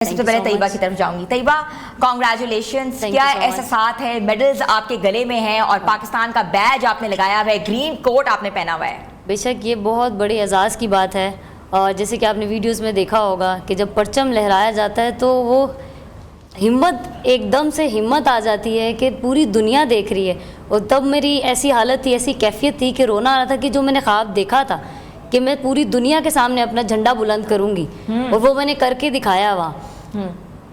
سب سے پہلے طیبہ کی طرف جاؤں گی. طیبہ کانگریچولیشنز, کیا احساسات ہے؟ میڈلز آپ کے گلے میں ہیں اور پاکستان کا بیج آپ نے لگایا ہوا ہے, گرین کوٹ آپ نے پہنا ہوا ہے. بے شک یہ بہت بڑے اعزاز کی بات ہے, اور جیسے کہ آپ نے ویڈیوز میں دیکھا ہوگا کہ جب پرچم لہرایا جاتا ہے تو وہ ہمت, ایک دم سے ہمت آ جاتی ہے کہ پوری دنیا دیکھ رہی ہے. اور تب میری ایسی حالت تھی, ایسی کیفیت تھی کہ رونا آ رہا تھا کہ جو میں نے خواب دیکھا تھا کہ میں پوری دنیا کے سامنے اپنا جھنڈا بلند کروں گی, اور وہ میں نے کر کے دکھایا وہاں.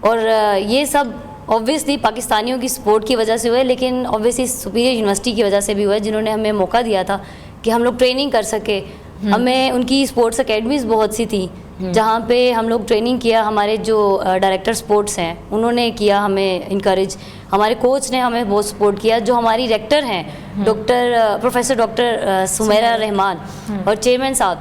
اور یہ سب اوبویسلی پاکستانیوں کی سپورٹ کی وجہ سے ہوئے, لیکن اوبویسلی سپیریئر یونیورسٹی کی وجہ سے بھی ہوا, جنہوں نے ہمیں موقع دیا تھا کہ ہم لوگ ٹریننگ کر سکے. ہمیں ان کی سپورٹس اکیڈمیز بہت سی تھیں جہاں پہ ہم لوگ ٹریننگ کیا. ہمارے جو ڈائریکٹر سپورٹس ہیں انہوں نے کیا ہمیں انکریج, ہمارے کوچ نے ہمیں بہت سپورٹ کیا. جو ہماری ریکٹر ہیں پروفیسر ڈاکٹر سمیرہ رحمان اور چیئرمین صاحب,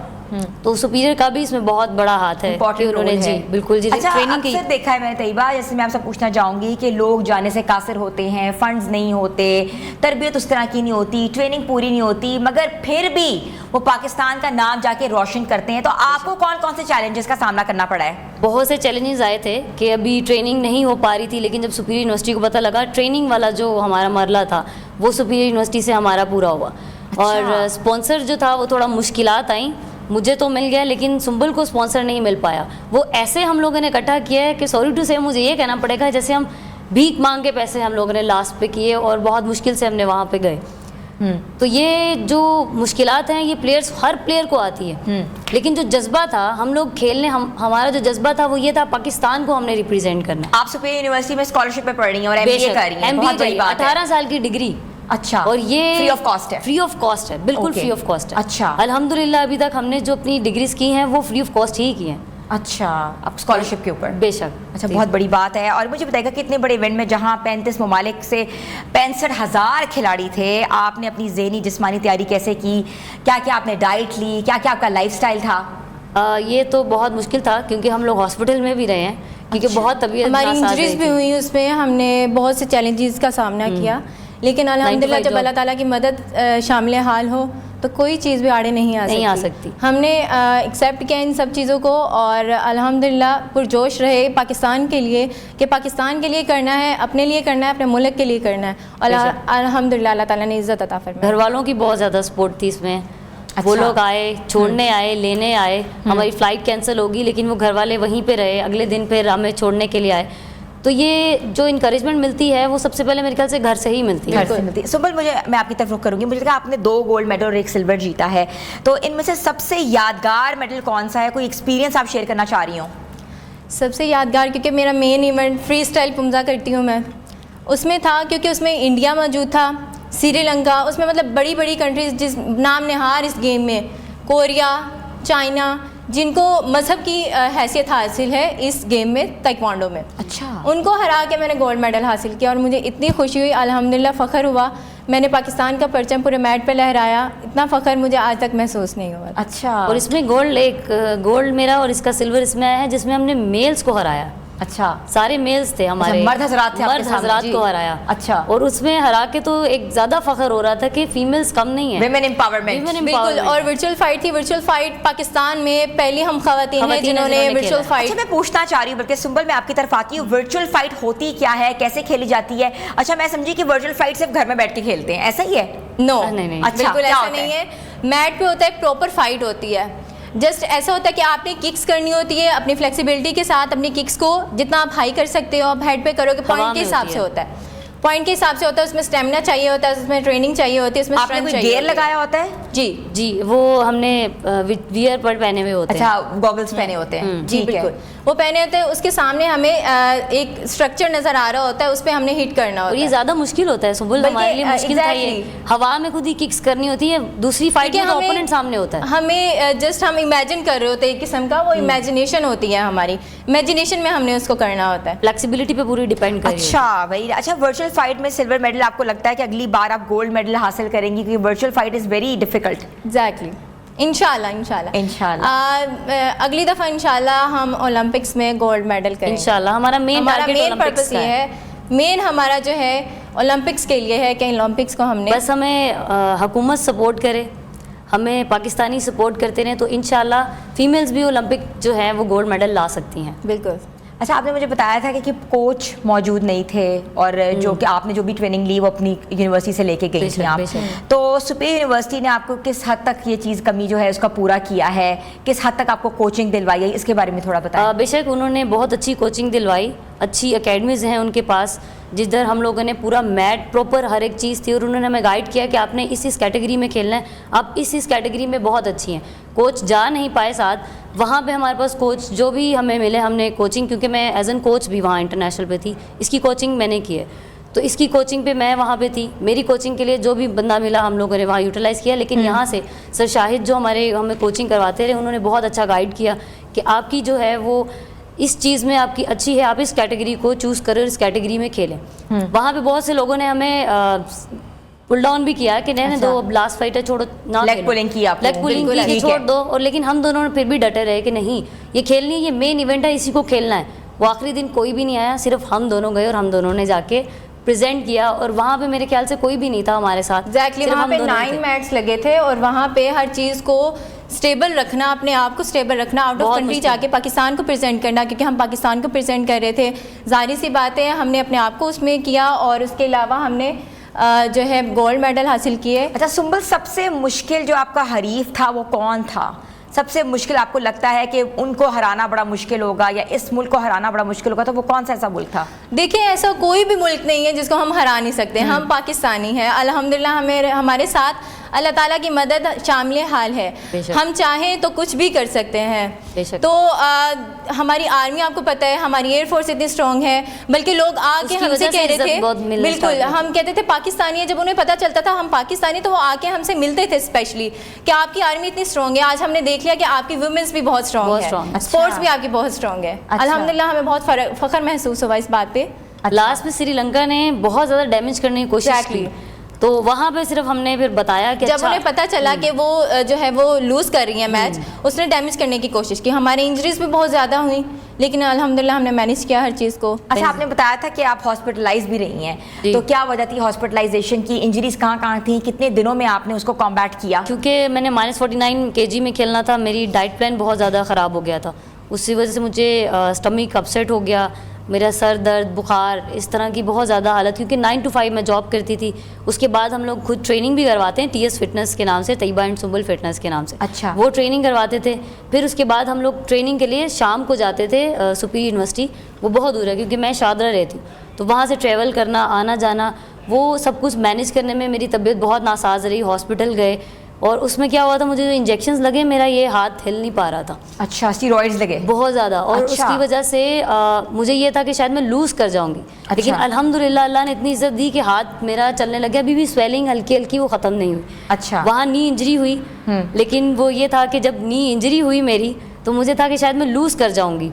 تو سپیریئر کا بھی اس میں بہت بڑا ہاتھ ہے کہ انہوں نے جی بالکل جی ٹریننگ کی. اکثر دیکھا ہے میں نے طیبہ, جیسے میں آپ سے پوچھنا چاہوں گی کہ لوگ جانے سے قاصر ہوتے ہیں, فنڈز نہیں ہوتے, تربیت اس طرح کی نہیں ہوتی, ٹریننگ پوری نہیں ہوتی, مگر پھر بھی وہ پاکستان کا نام جا کے روشن کرتے ہیں. تو آپ کو کون کون سے چیلنجز کا سامنا کرنا پڑا ہے؟ بہت سے چیلنجز آئے تھے کہ ابھی ٹریننگ نہیں ہو پا رہی تھی, لیکن جب سپیریئر یونیورسٹی کو پتہ لگا ٹریننگ والا جو ہمارا مرحلہ تھا وہ سپیریئر یونیورسٹی سے ہمارا پورا ہوا. اور اسپانسر جو تھا وہ تھوڑا مشکلات آئیں, مجھے تو مل گیا لیکن سنبل کو اسپانسر نہیں مل پایا. وہ ایسے ہم لوگوں نے اکٹھا کیا ہے کہ سوری ٹو سے مجھے یہ کہنا پڑے گا جیسے ہم بھیک مانگ کے پیسے ہم لوگوں نے لاسٹ پہ کیے, اور بہت مشکل سے ہم نے وہاں پہ گئے. تو یہ جو مشکلات ہیں یہ پلیئرز, ہر پلیئر کو آتی ہے, لیکن جو جذبہ تھا ہم لوگ کھیلنے, ہمارا جو جذبہ تھا وہ یہ تھا پاکستان کو ہم نے ریپرزینٹ کرنا. آپ سپیریئر یونیورسٹی میں اسکالرشپ پہ پڑھ رہی ہیں اور ایم بی اے کر رہی ہیں, بہت بڑی بات ہے. 18 سال کی ڈگری. اچھا, اور یہ فری آف کاسٹ ہے؟ فری آف کاسٹ ہے, بالکل فری آف کاسٹ ہے. اچھا, الحمدللہ ابھی تک ہم نے جو اپنی ڈگریز کی ہیں وہ فری آف کاسٹ ہی کی ہیں. اچھا, اب اسکالرشپ کے اوپر؟ بے شک. اچھا, بہت بڑی بات ہے. اور مجھے بتائیے گا کہ اتنے بڑے ایونٹ میں جہاں 35 ممالک سے 65,000 کھلاڑی تھے, آپ نے اپنی ذہنی جسمانی تیاری کیسے کی؟ کیا کیا آپ نے ڈائٹ لی؟ کیا کیا آپ کا لائف سٹائل تھا؟ یہ تو بہت مشکل تھا کیونکہ ہم لوگ ہاسپٹل میں بھی رہے ہیں, کیونکہ بہت طبیعت ہماری انجریز بھی ہوئی, اس میں ہم نے بہت سے چیلنجز کا سامنا کیا, لیکن الحمدللہ جب اللہ تعالیٰ کی مدد شامل حال ہو تو کوئی چیز بھی آڑے نہیں آ سکتی. ہم نے ایکسیپٹ کیا ان سب چیزوں کو, اور الحمدللہ پرجوش رہے پاکستان کے لیے کہ پاکستان کے لیے کرنا ہے, اپنے لیے کرنا ہے, اپنے ملک کے لیے کرنا ہے. اور الحمدللہ اللہ تعالیٰ نے عزت عطا فرمائی. گھر والوں کی بہت زیادہ سپورٹ تھی اس میں. وہ لوگ آئے, چھوڑنے آئے, لینے آئے. ہماری فلائٹ کینسل ہوگی لیکن وہ گھر والے وہیں پہ رہے, اگلے دن پھر ہمیں چھوڑنے کے لیے آئے. تو یہ جو انکریجمنٹ ملتی ہے وہ سب سے پہلے میرے خیال سے گھر سے ہی ملتی ہے. سنبل, میں آپ کی طرف رخ کروں گی. مجھے لگا آپ نے 2 گولڈ میڈل اور 1 سلور جیتا ہے, تو ان میں سے سب سے یادگار میڈل کون سا ہے؟ کوئی ایکسپیرینس آپ شیئر کرنا چاہ رہی ہوں؟ سب سے یادگار, کیونکہ میرا مین ایونٹ فری اسٹائل پمزا کرتی ہوں میں, اس میں تھا کیونکہ اس میں انڈیا موجود تھا, سری لنکا, اس میں مطلب بڑی بڑی کنٹریز جس نام نہار اس گیم میں, کوریا, چائنا, جن کو مذہب کی حیثیت حاصل ہے اس گیم میں, تائیکوانڈو میں. اچھا, ان کو ہرا کے میں نے گولڈ میڈل حاصل کیا, اور مجھے اتنی خوشی ہوئی, الحمدللہ فخر ہوا. میں نے پاکستان کا پرچم پورے میٹ پہ لہرایا, اتنا فخر مجھے آج تک محسوس نہیں ہوا. اچھا, اور اس میں گولڈ میرا اور اس کا سلور اس میں آیا ہے جس میں ہم نے میلز کو ہرایا. اچھا, سارے میلز تھے ہمارے, مرد حضرات تھے, مرد حضرات کو ہرایا. اچھا, اور اس میں ہرا کے تو ایک زیادہ فخر ہو رہا تھا کہ فیمیلز کم نہیں ہیں. ویمن امپاورمنٹ, بالکل. اور ورچوئل فائٹ تھی, ورچوئل فائٹ پاکستان میں پہلی ہم خواتین ہیں جنہوں نے ورچوئل فائٹ. اچھا, میں پوچھنا چاہ رہی ہوں, بلکہ سنبل میں آپ کی طرف آتی ہوں, ورچوئل فائٹ ہوتی کیا ہے, کیسے کھیلی جاتی ہے؟ اچھا, میں سمجھی کہ ورچوئل فائٹ صرف گھر میں بیٹھ کے کھیلتے ہیں, ایسا ہی ہے؟ نو, بالکل ایسا نہیں ہے. میٹ پہ ہوتا ہے, پراپر فائٹ ہوتی ہے. جسٹ ایسا ہوتا ہے کہ آپ نے ککس کرنی ہوتی ہے اپنی فلیکسیبلٹی کے ساتھ, اپنی ککس کو جتنا آپ ہائی کر سکتے ہو آپ ہیڈ پہ کرو, کہ پوائنٹ کے حساب سے ہوتا ہے, پوائنٹ کے حساب سے ہوتا ہے. اس میں اسٹیمنا چاہیے ہوتا ہے, اس میں ٹریننگ چاہیے ہوتی ہے, اس میں اسٹرینتھ چاہیے. گیئر لگایا ہوتا ہے؟ جی, وہ ہم نے ویئر پر پہنے ہوئے ہوتے ہیں. اچھا, گوگلز پہنے ہوتے ہیں. جی بالکل, وہ پہنے ہوتے ہیں. اس کے سامنے ہمیں ایک اسٹرکچر نظر آ رہا ہوتا ہے, اس پہ ہم نے ہٹ کرنا ہوتا ہے. اور یہ زیادہ مشکل ہوتا ہے سنبل, ہمارے لیے مشکل تھا یہ. ہوا میں خود ہی ککس کرنی ہوتی ہے, دوسری فائٹ میں تو اوپوننٹ سامنے ہوتا ہے. ہمیں جسٹ ہم امیجن کر رہے ہوتے ہیں ایک قسم کا, وہ امیجنیشن ہوتی ہے ہماری, امیجنیشن میں ہم نے اس کو کرنا ہوتا ہے. فلیکسیبلٹی پہ پوری ڈیپینڈ کرتی ہے. اچھا بھائی. اچھا, ورچوئل فائٹ میں سلور میڈل آپ کو لگتا ہے کہ اگلی بار آپ گولڈ میڈل حاصل کریں گی, کیونکہ virtual fight is very difficult? Exactly, انشاءاللہ اگلی دفعہ انشاءاللہ ہم اولمپکس میں گولڈ میڈل کریں گے انشاءاللہ. ہمارا مین پرپس یہ ہے, مین ہمارا جو ہے اولمپکس کے لیے ہے کہ اولمپکس کو ہم نے, بس ہمیں حکومت سپورٹ کرے, ہمیں پاکستانی سپورٹ کرتے رہیں, تو انشاءاللہ فیمیلز بھی اولمپک جو ہے وہ گولڈ میڈل لا سکتی ہیں. بالکل. اچھا آپ نے مجھے بتایا تھا کہ کوچ موجود نہیں تھے اور جو کہ آپ نے جو بھی ٹریننگ لی وہ اپنی یونیورسٹی سے لے کے گئی تھی آپ, تو سپیر یونیورسٹی نے آپ کو کس حد تک یہ چیز کمی جو ہے اس کا پورا کیا ہے, کس حد تک آپ کو کوچنگ دلوائی ہے, اس کے بارے میں تھوڑا بتائیں. بے شک انہوں نے بہت اچھی کوچنگ دلوائی, اچھی اکیڈمیز ہیں ان کے پاس جدھر ہم لوگوں نے پورا میٹ پراپر ہر ایک چیز تھی, اور انہوں نے ہمیں گائیڈ کیا کہ آپ نے اس کیٹیگری میں کھیلنا ہے, آپ اس کیٹیگری میں بہت اچھی ہیں. کوچ جا نہیں پائے ساتھ, وہاں پہ ہمارے پاس کوچ جو بھی ہمیں ملے, ہم نے کوچنگ, کیونکہ میں ایز این کوچ بھی وہاں انٹرنیشنل پہ تھی, اس کی کوچنگ میں نے کی ہے, تو اس کی کوچنگ پہ میں وہاں پہ تھی, میری کوچنگ کے لیے جو بھی بندہ ملا ہم لوگوں نے وہاں یوٹیلائز کیا. لیکن یہاں سے سر شاہد جو ہمیں کوچنگ کرواتے رہے, انہوں نے بہت اچھا گائیڈ کیا کہ آپ کی جو ہے وہ اس چیز میں آپ کی اچھی ہے, آپ اس کیٹیگری کو چوز کریں اور اس کیٹیگری میں کھیلیں. وہاں پہ بہت سے لوگوں نے ہمیں پل ڈاؤن بھی کیا کہ نہیں دو, اب لاسٹ فائٹ ہے چھوڑو, نہ لیگ پولنگ کی, آپ لیگ پولنگ کی چھوڑ دو, اور لیکن ہم دونوں نے پھر بھی ڈٹے رہے کہ نہیں یہ کھیلنی ہے, یہ مین ایونٹ ہے, اسی کو کھیلنا ہے. وہ آخری دن کوئی بھی نہیں آیا, صرف ہم دونوں گئے اور ہم دونوں نے جا کے پریزنٹ کیا, اور وہاں پہ میرے خیال سے کوئی بھی نہیں تھا ہمارے ساتھ. ایگزیکٹلی وہاں پہ 9 میٹس لگے تھے, اور وہاں پہ ہر چیز کو اسٹیبل رکھنا, اپنے آپ کو اسٹیبل رکھنا, آؤٹ آف کنٹری جا کے پاکستان کو پریزنٹ کرنا, کیونکہ ہم پاکستان کو پریزنٹ کر رہے تھے. ظاہری سی بات ہے ہم نے اپنے آپ کو اس میں کیا, اور اس کے علاوہ ہم نے جو ہے گولڈ میڈل حاصل کیے. اچھا سنبل, سب سے مشکل جو آپ کا حریف تھا وہ کون تھا؟ سب سے مشکل آپ کو لگتا ہے کہ ان کو ہرانا بڑا مشکل ہوگا یا اس ملک کو ہرانا بڑا مشکل ہوگا, تو وہ کون سا ایسا ملک تھا؟ دیکھیں ایسا کوئی بھی ملک نہیں ہے جس کو ہم ہرا نہیں سکتے. ہم پاکستانی ہیں الحمدللہ, ہمارے ساتھ اللہ تعالیٰ کی مدد شامل حال ہے. ہم چاہیں تو کچھ بھی کر سکتے ہیں. تو ہماری آرمی آپ کو پتہ ہے, ہماری ایئر فورس اتنی اسٹرانگ ہے, بلکہ لوگ آ کے ہم سے کہہ رہے تھے, بالکل ہم کہتے تھے پاکستانی ہے, جب انہیں پتہ چلتا تھا ہم پاکستانی تو وہ آ کے ہم سے ملتے تھے اسپیشلی کہ آپ کی آرمی اتنی اسٹرانگ ہے. آج ہم نے دیکھ لیا کہ آپ کی ویمنس بھی بہت اسٹرانگ ہے, اسپورٹس بھی آپ کی بہت اسٹرانگ ہے. الحمدللہ ہمیں بہت فخر محسوس ہوا اس بات پہ. لاسٹ میں سری لنکا نے بہت زیادہ ڈیمیج کرنے کی کوشش کی, تو وہاں پہ صرف ہم نے پھر بتایا کہ جب انہیں پتہ چلا کہ وہ جو ہے وہ لوز کر رہی ہیں میچ, اس نے ڈیمیج کرنے کی کوشش کی. ہماری انجریز بھی بہت زیادہ ہوئیں, لیکن الحمدللہ ہم نے مینیج کیا ہر چیز کو. اچھا آپ نے بتایا تھا کہ آپ ہاسپٹلائز بھی رہی ہیں, تو کیا وجہ تھی ہاسپٹلائزیشن کی؟ انجریز کہاں کہاں تھیں, کتنے دنوں میں آپ نے اس کو کمبیٹ کیا؟ کیونکہ میں نے -49 kg میں کھیلنا تھا, میری ڈائٹ پلان بہت زیادہ خراب ہو گیا تھا, اسی وجہ سے مجھے اسٹمک اپسیٹ ہو گیا, میرا سر درد, بخار, اس طرح کی بہت زیادہ حالت, کیونکہ 9 to 5 میں جاب کرتی تھی. اس کے بعد ہم لوگ خود ٹریننگ بھی کرواتے ہیں TS فٹنس کے نام سے, طیبہ اینڈ سنبل فٹنس کے نام سے. اچھا, وہ ٹریننگ کرواتے تھے. پھر اس کے بعد ہم لوگ ٹریننگ کے لیے شام کو جاتے تھے سپیر یونیورسٹی, وہ بہت دور ہے کیونکہ میں شاہدرہ رہتی ہوں, تو وہاں سے ٹریول کرنا, آنا جانا, وہ سب کچھ مینیج کرنے میں میری طبیعت بہت ناساز رہی. ہاسپٹل گئے, اور اس میں کیا ہوا تھا, مجھے جو انجیکشنز لگے میرا یہ ہاتھ ہل نہیں پا رہا تھا. اچھا, اسٹیرائڈز لگے بہت زیادہ, اور اس کی وجہ سے مجھے یہ تھا کہ شاید میں لوز کر جاؤں گی. لیکن الحمدللہ اللہ نے اتنی عزت دی کہ ہاتھ میرا چلنے لگا. ابھی بھی سویلنگ ہلکی ہلکی وہ ختم نہیں ہوئی. اچھا, وہاں نی انجری ہوئی, لیکن وہ یہ تھا کہ جب نی انجری ہوئی میری, تو مجھے تھا کہ شاید میں لوز کر جاؤں گی.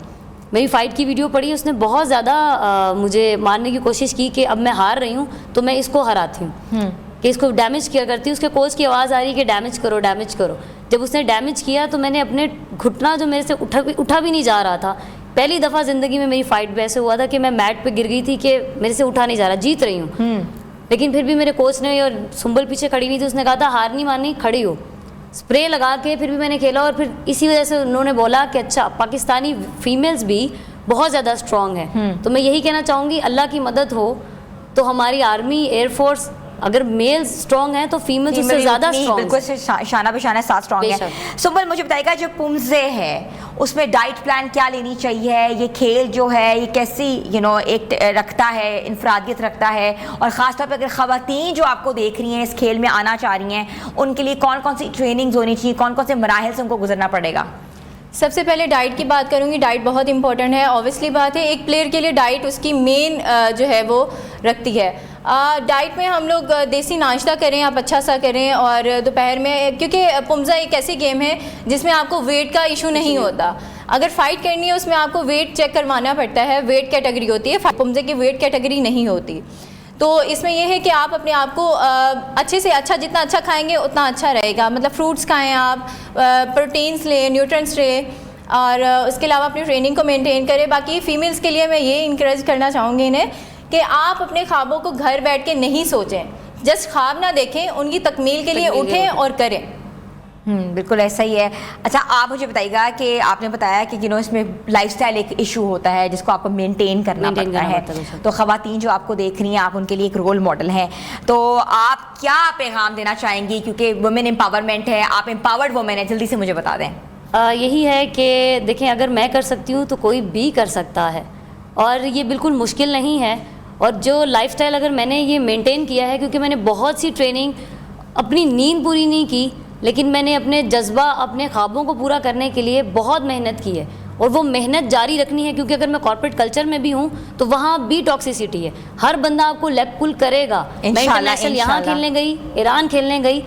میری فائٹ کی ویڈیو پڑی, اس نے بہت زیادہ مجھے مارنے کی کوشش کی کہ اب میں ہار رہی ہوں تو میں اس کو ہراتی ہوں, کہ اس کو ڈیمیج کیا کرتی ہوں. اس کے کوچ کی آواز آ رہی ہے کہ ڈیمیج کرو ڈیمیج کرو. جب اس نے ڈیمیج کیا تو میں نے اپنے گھٹنا جو میرے سے اٹھا بھی نہیں جا رہا تھا, پہلی دفعہ زندگی میں میری فائٹ ویسے ہوا تھا کہ میں میٹ پہ گر گئی تھی کہ میرے سے اٹھا نہیں جا رہا, جیت رہی ہوں. لیکن پھر بھی میرے کوچ نے, اور سنبل پیچھے کھڑی ہوئی تھی, اس نے کہا تھا ہار نہیں ماننی, کھڑی ہو. اسپرے لگا کے پھر بھی میں نے کھیلا, اور پھر اسی وجہ سے انہوں نے بولا کہ اچھا پاکستانی فیمیلز بھی بہت زیادہ اسٹرانگ ہیں. تو میں یہی کہنا چاہوں گی, اللہ کی مدد ہو تو ہماری آرمی, ایئر فورس, اگر میلز اسٹرانگ ہیں تو فیمیلز اس سے زیادہ اسٹرانگ, بالکل شانہ بہ شانہ ساتھ اسٹرانگ ہے. سنبل مجھے بتائیے گا, جو پمزے ہے اس میں ڈائٹ پلان کیا لینی چاہیے؟ یہ کھیل جو ہے یہ کیسی ایک رکھتا ہے, انفرادیت رکھتا ہے, اور خاص طور پہ اگر خواتین جو آپ کو دیکھ رہی ہیں اس کھیل میں آنا چاہ رہی ہیں, ان کے لیے کون کون سی ٹریننگز ہونی چاہیے, کون کون سے مراحل سے ان کو گزرنا پڑے گا؟ سب سے پہلے ڈائٹ کی بات کروں گی. ڈائٹ بہت امپورٹنٹ ہے, اوبویسلی بات ہے, ایک پلیئر کے لیے ڈائٹ اس کی مین جو ہے وہ رکھتی ہے. ڈائٹ میں ہم لوگ دیسی ناشتہ کریں, آپ اچھا سا کریں, اور دوپہر میں, کیونکہ پمزا ایک ایسی گیم ہے جس میں آپ کو ویٹ کا ایشو نہیں ہوتا. اگر فائٹ کرنی ہے اس میں آپ کو ویٹ چیک کروانا پڑتا ہے, ویٹ کیٹیگری ہوتی ہے, پمزے کی ویٹ کیٹیگری نہیں ہوتی. تو اس میں یہ ہے کہ آپ اپنے آپ کو اچھے سے اچھا, جتنا اچھا کھائیں گے اتنا اچھا رہے گا. مطلب فروٹس کھائیں, آپ پروٹینس لیں, نیوٹرنس لیں, اور اس کے علاوہ اپنی ٹریننگ کو مینٹین کریں. باقی فیمیلز کے لیے میں یہ انکریج کرنا چاہوں گی انہیں کہ آپ اپنے خوابوں کو گھر بیٹھ کے نہیں سوچیں, جسٹ خواب نہ دیکھیں, ان کی تکمیل کے لیے اٹھیں اور کریں. بالکل ایسا ہی ہے. اچھا آپ مجھے بتائیے گا کہ آپ نے بتایا کہ اس میں لائف سٹائل ایک ایشو ہوتا ہے جس کو آپ کو مینٹین کرنا پڑتا ہے, تو خواتین جو آپ کو دیکھ رہی ہیں آپ ان کے لیے ایک رول ماڈل ہیں, تو آپ کیا پیغام دینا چاہیں گی, کیونکہ وومن امپاورمنٹ ہے, آپ امپاورڈ وومن ہیں, جلدی سے مجھے بتا دیں. یہی ہے کہ دیکھیں اگر میں کر سکتی ہوں تو کوئی بھی کر سکتا ہے, اور یہ بالکل مشکل نہیں ہے. اور جو لائف سٹائل اگر میں نے یہ مینٹین کیا ہے, کیونکہ میں نے بہت سی ٹریننگ, اپنی نیند پوری نہیں کی, لیکن میں نے اپنے جذبہ, اپنے خوابوں کو پورا کرنے کے لیے بہت محنت کی ہے, اور وہ محنت جاری رکھنی ہے. کیونکہ اگر میں کارپوریٹ کلچر میں بھی ہوں تو وہاں بھی ٹاکسیسٹی ہے, ہر بندہ آپ کو لیگ پل کرے گا. میں انٹرنیشنل یہاں کھیلنے گئی, ایران کھیلنے گئی,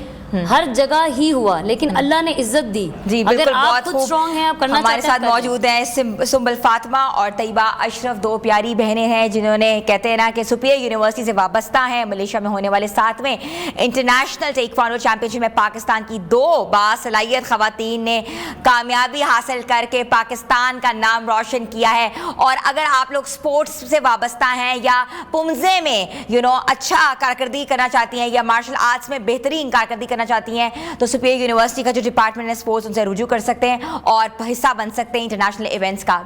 ہر جگہ ہی ہوا, لیکن اللہ نے عزت دی. جی اگر آپ خود اسٹرانگ ہیں, آپ کرنا چاہتے ہیں. ہمارے ساتھ موجود ہیں سنبل فاطمہ اور طیبہ اشرف, دو پیاری بہنیں ہیں جنہوں نے کہتے ہیں نا کہ سپیر یونیورسٹی سے وابستہ ہیں. ملیشیا میں ہونے والے 7ویں انٹرنیشنل ٹیکوانڈو چیمپئن شپ میں پاکستان کی 2 باصلاحیت خواتین نے کامیابی حاصل کر کے پاکستان کا نام روشن کیا ہے. اور اگر آپ لوگ سپورٹس سے وابستہ ہیں یا پمزے میں اچھا کارکردگی کرنا چاہتی ہیں یا مارشل آرٹس میں بہترین کارکردگی کرنا چاہتی ہیں, تو سپیر یونیورسٹی کا جو ڈپارٹمنٹ ہے اسپورٹس, ان سے رجوع کر سکتے ہیں اور حصہ بن سکتے ہیں انٹرنیشنل ایونٹس کا.